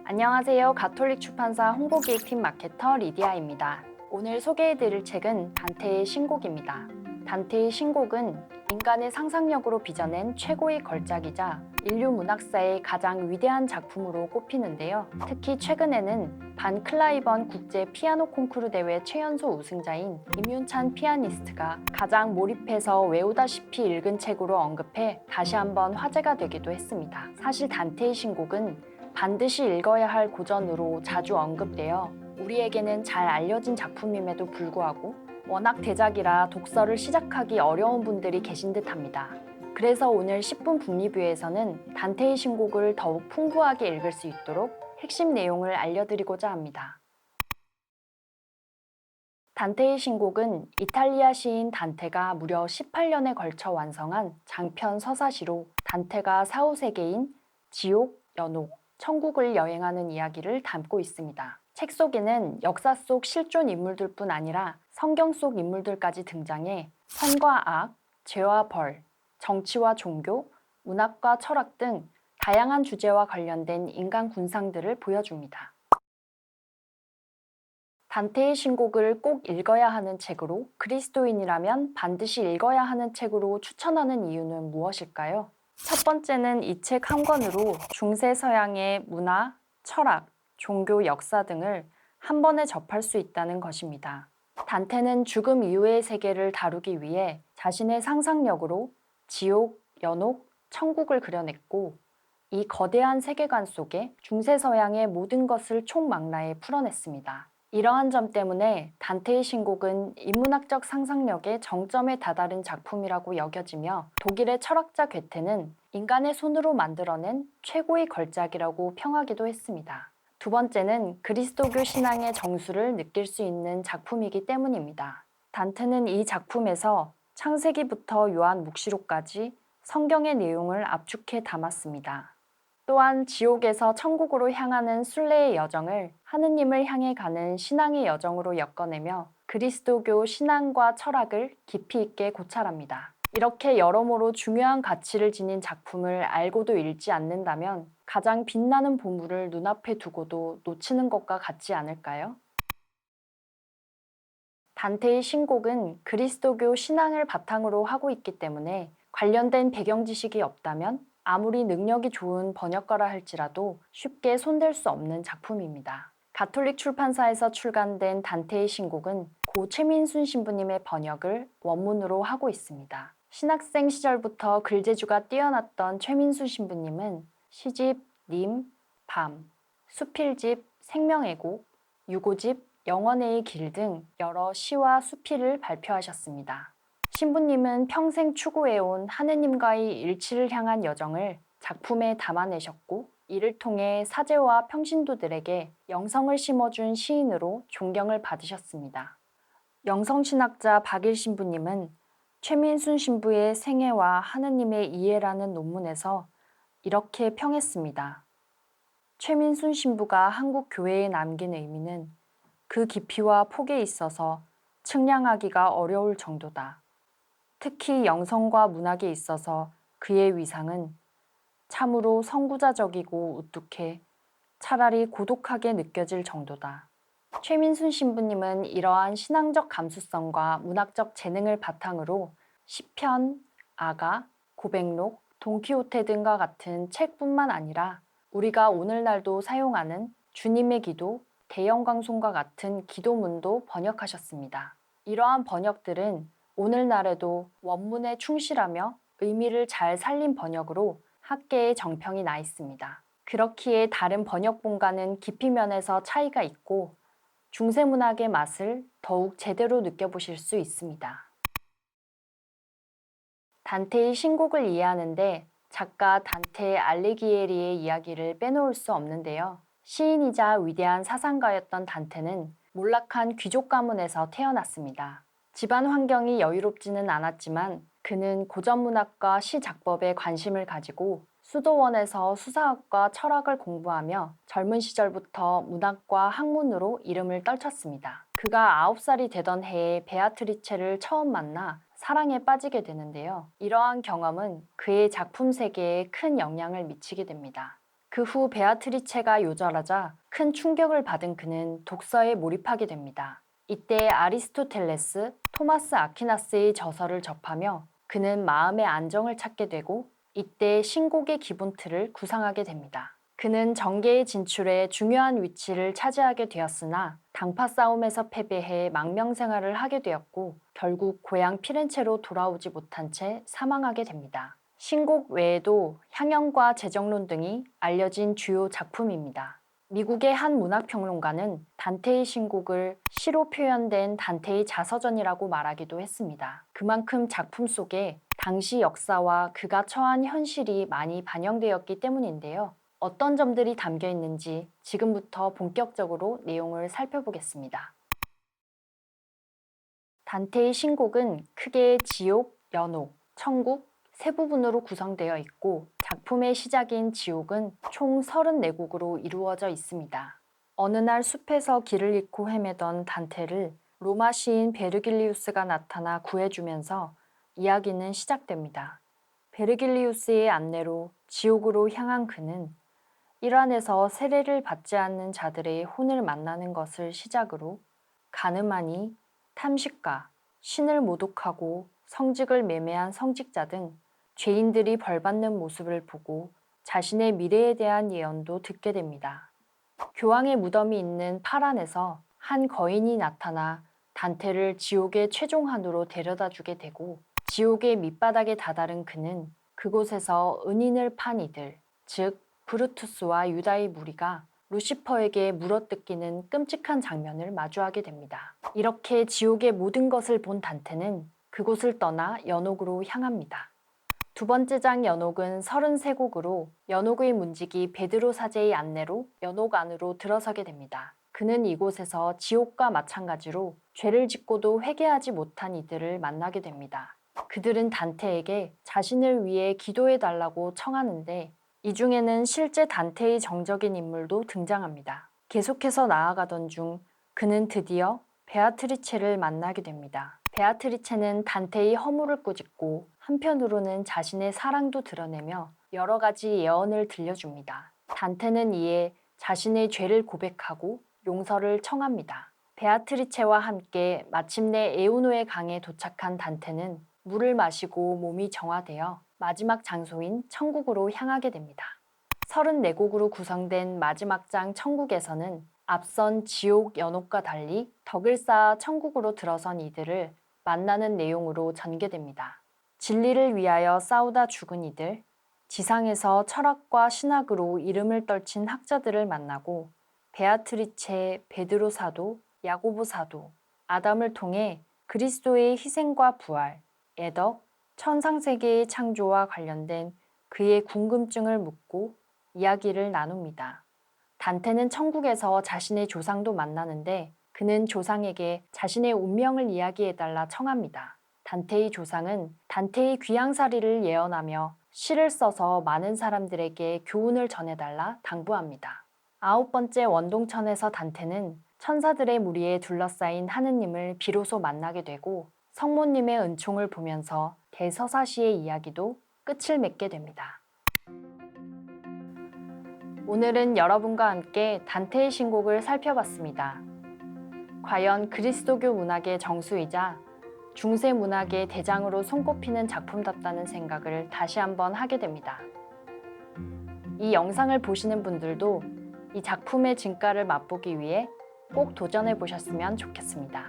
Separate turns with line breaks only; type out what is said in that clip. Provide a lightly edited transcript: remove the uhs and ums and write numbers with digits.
안녕하세요. 가톨릭 출판사 홍보기획팀 마케터 리디아입니다. 오늘 소개해드릴 책은 단테의 신곡입니다. 단테의 신곡은 인간의 상상력으로 빚어낸 최고의 걸작이자 인류 문학사의 가장 위대한 작품으로 꼽히는데요. 특히 최근에는 반 클라이번 국제 피아노 콩쿠르 대회 최연소 우승자인 임윤찬 피아니스트가 가장 몰입해서 외우다시피 읽은 책으로 언급해 다시 한번 화제가 되기도 했습니다. 사실 단테의 신곡은 반드시 읽어야 할 고전으로 자주 언급되어 우리에게는 잘 알려진 작품임에도 불구하고 워낙 대작이라 독서를 시작하기 어려운 분들이 계신 듯합니다. 그래서 오늘 10분 북리뷰에서는 단테의 신곡을 더욱 풍부하게 읽을 수 있도록 핵심 내용을 알려드리고자 합니다. 단테의 신곡은 이탈리아 시인 단테가 무려 18년에 걸쳐 완성한 장편 서사시로 단테가 사후세계인 지옥, 연옥, 천국을 여행하는 이야기를 담고 있습니다. 책 속에는 역사 속 실존 인물들뿐 아니라 성경 속 인물들까지 등장해 선과 악, 죄와 벌, 정치와 종교, 문학과 철학 등 다양한 주제와 관련된 인간 군상들을 보여줍니다. 단테의 신곡을 꼭 읽어야 하는 책으로, 그리스도인이라면 반드시 읽어야 하는 책으로 추천하는 이유는 무엇일까요? 첫 번째는 이 책 한 권으로 중세 서양의 문화, 철학, 종교, 역사 등을 한 번에 접할 수 있다는 것입니다. 단테는 죽음 이후의 세계를 다루기 위해 자신의 상상력으로 지옥, 연옥, 천국을 그려냈고, 이 거대한 세계관 속에 중세 서양의 모든 것을 총망라해 풀어냈습니다. 이러한 점 때문에 단테의 신곡은 인문학적 상상력의 정점에 다다른 작품이라고 여겨지며 독일의 철학자 괴테는 인간의 손으로 만들어낸 최고의 걸작이라고 평하기도 했습니다. 두 번째는 그리스도교 신앙의 정수를 느낄 수 있는 작품이기 때문입니다. 단테는 이 작품에서 창세기부터 요한묵시록까지 성경의 내용을 압축해 담았습니다. 또한 지옥에서 천국으로 향하는 순례의 여정을 하느님을 향해 가는 신앙의 여정으로 엮어내며 그리스도교 신앙과 철학을 깊이 있게 고찰합니다. 이렇게 여러모로 중요한 가치를 지닌 작품을 알고도 읽지 않는다면 가장 빛나는 보물을 눈앞에 두고도 놓치는 것과 같지 않을까요? 단테의 신곡은 그리스도교 신앙을 바탕으로 하고 있기 때문에 관련된 배경 지식이 없다면 아무리 능력이 좋은 번역가라 할지라도 쉽게 손댈 수 없는 작품입니다. 가톨릭 출판사에서 출간된 단테의 신곡은 고 최민순 신부님의 번역을 원문으로 하고 있습니다. 신학생 시절부터 글재주가 뛰어났던 최민순 신부님은 시집 님, 밤, 수필집 생명의 곡, 유고집 영원의 길 등 여러 시와 수필을 발표하셨습니다. 신부님은 평생 추구해온 하느님과의 일치를 향한 여정을 작품에 담아내셨고, 이를 통해 사제와 평신도들에게 영성을 심어준 시인으로 존경을 받으셨습니다. 영성신학자 박일 신부님은 최민순 신부의 생애와 하느님의 이해라는 논문에서 이렇게 평했습니다. 최민순 신부가 한국 교회에 남긴 의미는 그 깊이와 폭에 있어서 측량하기가 어려울 정도다. 특히 영성과 문학에 있어서 그의 위상은 참으로 선구자적이고 우뚝해 차라리 고독하게 느껴질 정도다. 최민순 신부님은 이러한 신앙적 감수성과 문학적 재능을 바탕으로 시편, 아가, 고백록, 돈키호테 등과 같은 책뿐만 아니라 우리가 오늘날도 사용하는 주님의 기도, 대영광송과 같은 기도문도 번역하셨습니다. 이러한 번역들은 오늘날에도 원문에 충실하며 의미를 잘 살린 번역으로 학계의 정평이 나 있습니다. 그렇기에 다른 번역본과는 깊이면에서 차이가 있고 중세문학의 맛을 더욱 제대로 느껴보실 수 있습니다. 단테의 신곡을 이해하는데 작가 단테 알리기에리의 이야기를 빼놓을 수 없는데요. 시인이자 위대한 사상가였던 단테는 몰락한 귀족 가문에서 태어났습니다. 집안 환경이 여유롭지는 않았지만 그는 고전문학과 시작법에 관심을 가지고 수도원에서 수사학과 철학을 공부하며 젊은 시절부터 문학과 학문으로 이름을 떨쳤습니다. 그가 9살이 되던 해에 베아트리체를 처음 만나 사랑에 빠지게 되는데요. 이러한 경험은 그의 작품 세계에 큰 영향을 미치게 됩니다. 그 후 베아트리체가 요절하자 큰 충격을 받은 그는 독서에 몰입하게 됩니다. 이때 아리스토텔레스, 토마스 아퀴나스의 저서를 접하며 그는 마음의 안정을 찾게 되고 이때 신곡의 기본 틀을 구상하게 됩니다. 그는 정계의 진출에 중요한 위치를 차지하게 되었으나 당파 싸움에서 패배해 망명생활을 하게 되었고 결국 고향 피렌체로 돌아오지 못한 채 사망하게 됩니다. 신곡 외에도 향연과 재정론 등이 알려진 주요 작품입니다. 미국의 한 문학평론가는 단테의 신곡을 시로 표현된 단테의 자서전이라고 말하기도 했습니다. 그만큼 작품 속에 당시 역사와 그가 처한 현실이 많이 반영되었기 때문인데요. 어떤 점들이 담겨 있는지 지금부터 본격적으로 내용을 살펴보겠습니다. 단테의 신곡은 크게 지옥, 연옥, 천국 세 부분으로 구성되어 있고 작품의 시작인 지옥은 총 34곡으로 이루어져 있습니다. 어느 날 숲에서 길을 잃고 헤매던 단테를 로마 시인 베르길리우스가 나타나 구해주면서 이야기는 시작됩니다. 베르길리우스의 안내로 지옥으로 향한 그는 일환에서 세례를 받지 않는 자들의 혼을 만나는 것을 시작으로 가늠하니, 탐식가, 신을 모독하고 성직을 매매한 성직자 등 죄인들이 벌받는 모습을 보고 자신의 미래에 대한 예언도 듣게 됩니다. 교황의 무덤이 있는 파란에서 한 거인이 나타나 단테를 지옥의 최종한으로 데려다 주게 되고 지옥의 밑바닥에 다다른 그는 그곳에서 은인을 판 이들, 즉 브루투스와 유다의 무리가 루시퍼에게 물어뜯기는 끔찍한 장면을 마주하게 됩니다. 이렇게 지옥의 모든 것을 본 단테는 그곳을 떠나 연옥으로 향합니다. 두 번째 장 연옥은 33곡으로 연옥의 문지기 베드로 사제의 안내로 연옥 안으로 들어서게 됩니다. 그는 이곳에서 지옥과 마찬가지로 죄를 짓고도 회개하지 못한 이들을 만나게 됩니다. 그들은 단테에게 자신을 위해 기도해달라고 청하는데 이 중에는 실제 단테의 정적인 인물도 등장합니다. 계속해서 나아가던 중 그는 드디어 베아트리체를 만나게 됩니다. 베아트리체는 단테의 허물을 꾸짖고 한편으로는 자신의 사랑도 드러내며 여러 가지 예언을 들려줍니다. 단테는 이에 자신의 죄를 고백하고 용서를 청합니다. 베아트리체와 함께 마침내 에우노의 강에 도착한 단테는 물을 마시고 몸이 정화되어 마지막 장소인 천국으로 향하게 됩니다. 34곡으로 구성된 마지막 장 천국에서는 앞선 지옥, 연옥과 달리 덕을 쌓아 천국으로 들어선 이들을 만나는 내용으로 전개됩니다. 진리를 위하여 싸우다 죽은 이들, 지상에서 철학과 신학으로 이름을 떨친 학자들을 만나고 베아트리체, 베드로 사도, 야고보 사도, 아담을 통해 그리스도의 희생과 부활, 애덕, 천상세계의 창조와 관련된 그의 궁금증을 묻고 이야기를 나눕니다. 단테는 천국에서 자신의 조상도 만나는데 그는 조상에게 자신의 운명을 이야기해달라 청합니다. 단테의 조상은 단테의 귀양살이를 예언하며 시를 써서 많은 사람들에게 교훈을 전해달라 당부합니다. 9번째 원동천에서 단테는 천사들의 무리에 둘러싸인 하느님을 비로소 만나게 되고 성모님의 은총을 보면서 대서사시의 이야기도 끝을 맺게 됩니다. 오늘은 여러분과 함께 단테의 신곡을 살펴봤습니다. 과연 그리스도교 문학의 정수이자 중세 문학의 대장으로 손꼽히는 작품답다는 생각을 다시 한번 하게 됩니다. 이 영상을 보시는 분들도 이 작품의 진가를 맛보기 위해 꼭 도전해 보셨으면 좋겠습니다.